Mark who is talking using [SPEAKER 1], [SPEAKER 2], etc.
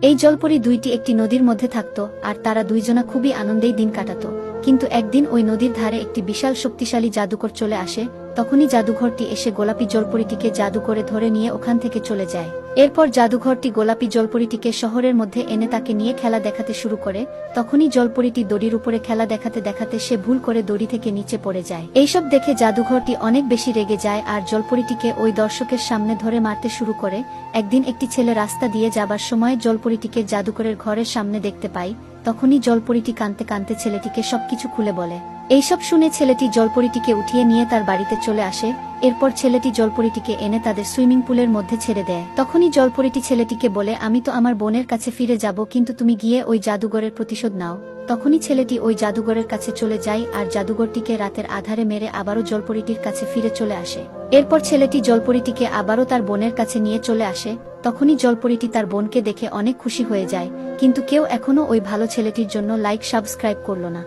[SPEAKER 1] এই জলপরি দুইটি একটি নদীর মধ্যে থাকত, আর তারা দুইজনা খুবই আনন্দেই দিন কাটাত। কিন্তু একদিন ওই নদীর ধারে একটি বিশাল শক্তিশালী জাদুকর চলে আসে। তখনই জাদুঘরটি এসে গোলাপী জলপরিটিকে জাদু করে ধরে নিয়ে ওখান থেকে চলে যায়। এরপর জাদুঘরটি গোলাপী জলপরিটিকে শহরের মধ্যে এনে তাকে নিয়ে খেলা দেখাতে শুরু করে। তখনই জলপরিটি দড়ির উপরে খেলা দেখাতে দেখাতে সে ভুল করে দড়ি থেকে নিচে পড়ে যায়। এইসব দেখে জাদুঘরটি অনেক বেশি রেগে যায় আর জলপরিটিকে ওই দর্শকের সামনে ধরে মারতে শুরু করে। একদিন একটি ছেলে রাস্তা দিয়ে যাবার সময় জলপরিটিকে জাদুকরের ঘরের সামনে দেখতে পায়। তখনই জলপরিটি কাঁদতে কাঁদতে ছেলেটিকে সবকিছু খুলে বলে। এইসব শুনে ছেলেটি জলপরিটিকে উঠিয়ে নিয়ে তার বাড়িতে চলে আসে। এরপর ছেলেটি জলপরিটিকে এনে তাদের সুইমিং পুলের মধ্যে ছেড়ে দেয়। তখনই জলপরিটি ছেলেটিকে বলে, আমি তো আমার বোনের কাছে ফিরে যাব, কিন্তু তুমি গিয়ে ওই জাদুঘরের প্রতিশোধ নাও। তখনই ছেলেটি ওই জাদুঘরের কাছে চলে যায় আর জাদুঘরটিকে রাতের আধারে মেরে আবারও জলপরিটির কাছে ফিরে চলে আসে। এরপর ছেলেটি জলপরিটিকে আবারও তার বোনের কাছে নিয়ে চলে আসে। তখনই জলপরিটি তার বোনকে দেখে অনেক খুশি হয়ে যায়, কিন্তু কেউ এখনো ওই ভালো ছেলেটির জন্য লাইক সাবস্ক্রাইব করল না।